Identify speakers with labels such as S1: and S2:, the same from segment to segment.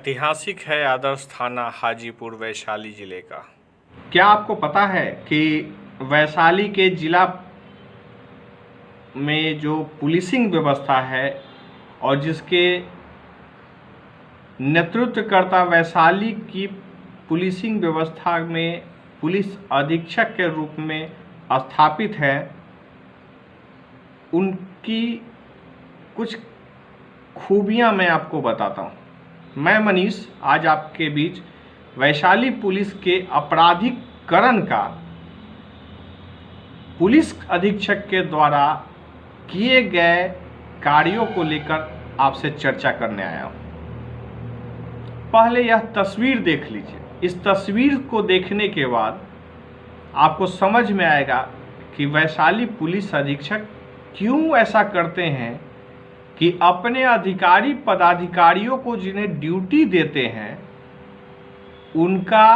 S1: ऐतिहासिक है आदर्श थाना हाजीपुर वैशाली जिले का।
S2: क्या आपको पता है कि वैशाली के जिला में जो पुलिसिंग व्यवस्था है और जिसके नेतृत्वकर्ता वैशाली की पुलिसिंग व्यवस्था में पुलिस अधीक्षक के रूप में स्थापित है, उनकी कुछ खूबियां मैं आपको बताता हूं। मैं मनीष आज आपके बीच वैशाली पुलिस के अपराधीकरण का पुलिस अधीक्षक के द्वारा किए गए कार्यों को लेकर आपसे चर्चा करने आया हूं। पहले यह तस्वीर देख लीजिए। इस तस्वीर को देखने के बाद आपको समझ में आएगा कि वैशाली पुलिस अधीक्षक क्यों ऐसा करते हैं कि अपने अधिकारी पदाधिकारियों को जिन्हें ड्यूटी देते हैं उनका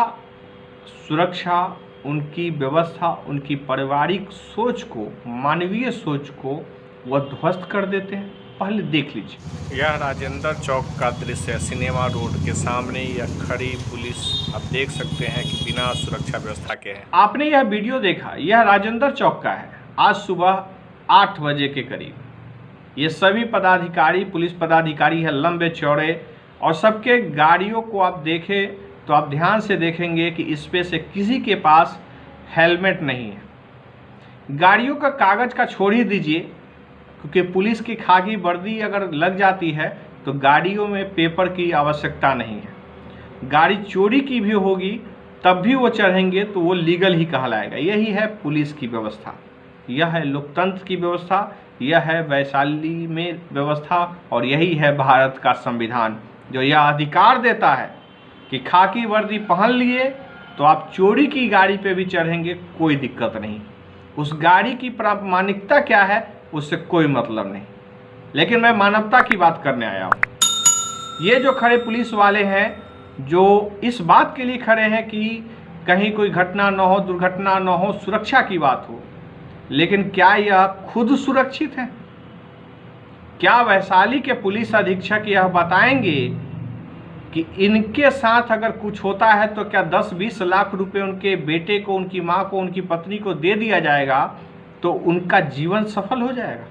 S2: सुरक्षा, उनकी व्यवस्था, उनकी पारिवारिक सोच को, मानवीय सोच को वह ध्वस्त कर देते हैं। पहले देख लीजिए।
S1: यह राजेंद्र चौक का दृश्य है। सिनेमा रोड के सामने यह खड़ी पुलिस आप देख सकते हैं कि बिना सुरक्षा व्यवस्था के है।
S2: आपने यह वीडियो देखा, यह राजेंद्र चौक का है। आज सुबह 8 बजे के करीब ये सभी पदाधिकारी, पुलिस पदाधिकारी है, लंबे चौड़े, और सबके गाड़ियों को आप देखें तो आप ध्यान से देखेंगे कि इसमें से किसी के पास हेलमेट नहीं है। गाड़ियों का कागज़ का छोड़ ही दीजिए, क्योंकि पुलिस की खाकी वर्दी अगर लग जाती है तो गाड़ियों में पेपर की आवश्यकता नहीं है। गाड़ी चोरी की भी होगी तब भी वो चढ़ेंगे तो वो लीगल ही कहलाएगा। यही है पुलिस की व्यवस्था, यह है लोकतंत्र की व्यवस्था, यह है वैशाली में व्यवस्था, और यही है भारत का संविधान जो यह अधिकार देता है कि खाकी वर्दी पहन लिए तो आप चोरी की गाड़ी पे भी चढ़ेंगे, कोई दिक्कत नहीं। उस गाड़ी की प्रामाणिकता क्या है उससे कोई मतलब नहीं। लेकिन मैं मानवता की बात करने आया हूँ। ये जो खड़े पुलिस वाले हैं जो इस बात के लिए खड़े हैं कि कहीं कोई घटना न हो, दुर्घटना न हो, सुरक्षा की बात हो, लेकिन क्या यह खुद सुरक्षित है? क्या वैशाली के पुलिस अधीक्षक यह बताएंगे कि इनके साथ अगर कुछ होता है तो क्या 10-20 लाख रुपए उनके बेटे को, उनकी माँ को, उनकी पत्नी को दे दिया जाएगा तो उनका जीवन सफल हो जाएगा?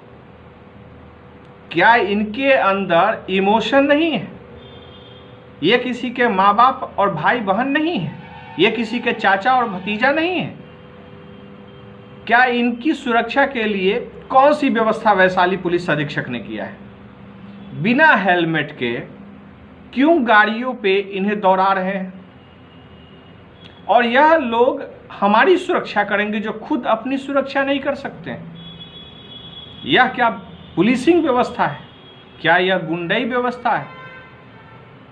S2: क्या इनके अंदर इमोशन नहीं है? ये किसी के माँ बाप और भाई बहन नहीं है? ये किसी के चाचा और भतीजा नहीं है? क्या इनकी सुरक्षा के लिए कौन सी व्यवस्था वैशाली पुलिस अधीक्षक ने किया है? बिना हेलमेट के क्यों गाड़ियों पे इन्हें दौड़ा रहे हैं? और यह लोग हमारी सुरक्षा करेंगे जो खुद अपनी सुरक्षा नहीं कर सकते हैं। यह क्या पुलिसिंग व्यवस्था है? क्या यह गुंडई व्यवस्था है?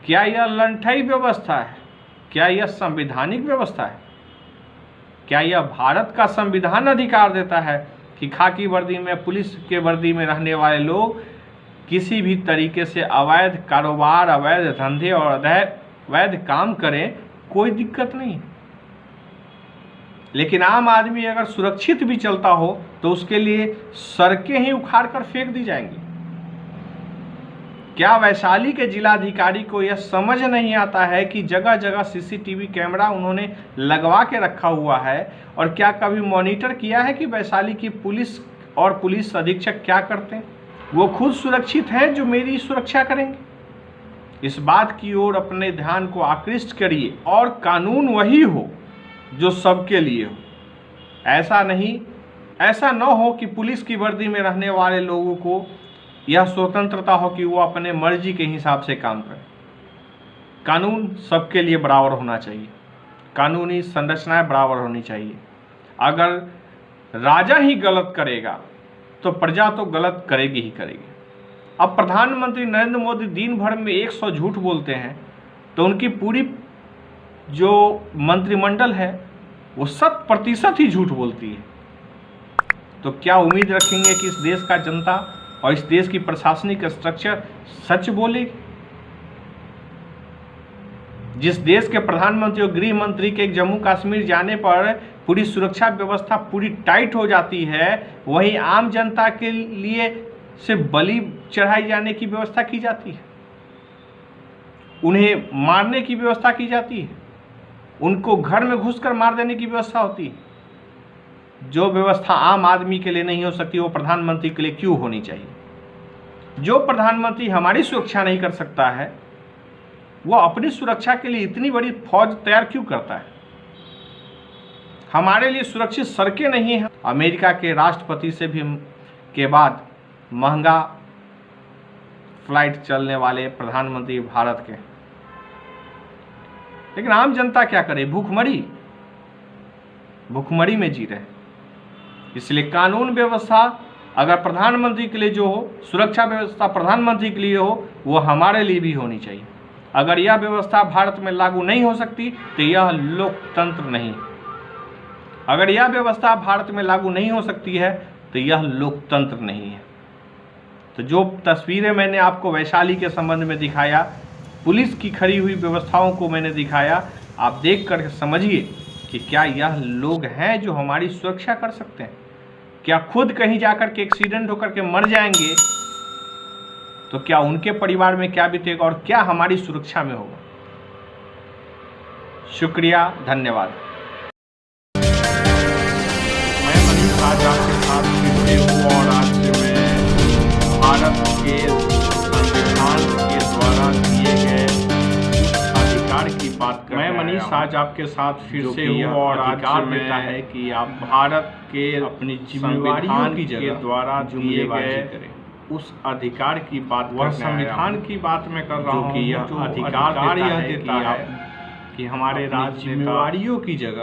S2: क्या यह लंठई व्यवस्था है? क्या यह संवैधानिक व्यवस्था है? क्या यह भारत का संविधान अधिकार देता है कि खाकी वर्दी में, पुलिस के वर्दी में रहने वाले लोग किसी भी तरीके से अवैध कारोबार, अवैध धंधे और अवैध काम करें, कोई दिक्कत नहीं। लेकिन आम आदमी अगर सुरक्षित भी चलता हो तो उसके लिए सड़कें ही उखाड़ कर फेंक दी जाएंगी। क्या वैशाली के जिलाधिकारी को यह समझ नहीं आता है कि जगह जगह सीसीटीवी कैमरा उन्होंने लगवा के रखा हुआ है? और क्या कभी मॉनिटर किया है कि वैशाली की पुलिस और पुलिस अधीक्षक क्या करते हैं? वो खुद सुरक्षित हैं जो मेरी सुरक्षा करेंगे? इस बात की ओर अपने ध्यान को आकृष्ट करिए और कानून वही हो जो सबके लिए हो। ऐसा न हो कि पुलिस की वर्दी में रहने वाले लोगों को यह स्वतंत्रता हो कि वो अपने मर्जी के हिसाब से काम करें। कानून सबके लिए बराबर होना चाहिए, कानूनी संरचनाएं बराबर होनी चाहिए। अगर राजा ही गलत करेगा तो प्रजा तो गलत करेगी ही करेगी। अब प्रधानमंत्री नरेंद्र मोदी दिन भर में 100 झूठ बोलते हैं तो उनकी पूरी जो मंत्रिमंडल है वो 100% ही झूठ बोलती है। तो क्या उम्मीद रखेंगे कि इस देश का जनता और इस देश की प्रशासनिक स्ट्रक्चर सच बोलेगी? जिस देश के प्रधानमंत्री और गृह मंत्री के जम्मू कश्मीर जाने पर पूरी सुरक्षा व्यवस्था पूरी टाइट हो जाती है, वहीं आम जनता के लिए से बलि चढ़ाई जाने की व्यवस्था की जाती है। उन्हें मारने की व्यवस्था की जाती है, उनको घर में घुसकर मार देने की व्यवस्था होती है। जो व्यवस्था आम आदमी के लिए नहीं हो सकती वो प्रधानमंत्री के लिए क्यों होनी चाहिए? जो प्रधानमंत्री हमारी सुरक्षा नहीं कर सकता है वो अपनी सुरक्षा के लिए इतनी बड़ी फौज तैयार क्यों करता है? हमारे लिए सुरक्षित सड़कें नहीं हैं। अमेरिका के राष्ट्रपति से भी के बाद महंगा फ्लाइट चलने वाले प्रधानमंत्री भारत के, लेकिन आम जनता क्या करे? भूखमरी में जी रहे। इसलिए कानून व्यवस्था अगर प्रधानमंत्री के लिए जो हो, सुरक्षा व्यवस्था प्रधानमंत्री के लिए हो, वो हमारे लिए भी होनी चाहिए। अगर यह व्यवस्था भारत में लागू नहीं हो सकती तो यह लोकतंत्र नहीं। अगर यह व्यवस्था भारत में लागू नहीं हो सकती है तो यह लोकतंत्र नहीं है। तो जो तस्वीरें मैंने आपको वैशाली के संबंध में दिखाया, पुलिस की खड़ी हुई व्यवस्थाओं को मैंने दिखाया, आप देख कर समझिए कि क्या यह लोग हैं जो हमारी सुरक्षा कर सकते हैं? क्या खुद कहीं जाकर के एक्सीडेंट होकर के मर जाएंगे तो क्या उनके परिवार में क्या बीतेगा और क्या हमारी सुरक्षा में होगा? शुक्रिया, धन्यवाद।
S1: मैं मनीष आज आपके साथ फिर से हूँ और आज मैं भारत के संविधान के द्वारा दिए गए अधिकार की बात कर रहा हूँ। मैं मनीष आज आपके साथ फिर से हूँ और अधिकार देता है कि आप भारत के अपनी जिम्मेवारियों की के द्वारा दिए गए उस अधिकार की बात, वह संविधान की बात मैं कर रहा हूँ कि यह अधिकार यह देता है कि हमारे राजनेताओं की जगह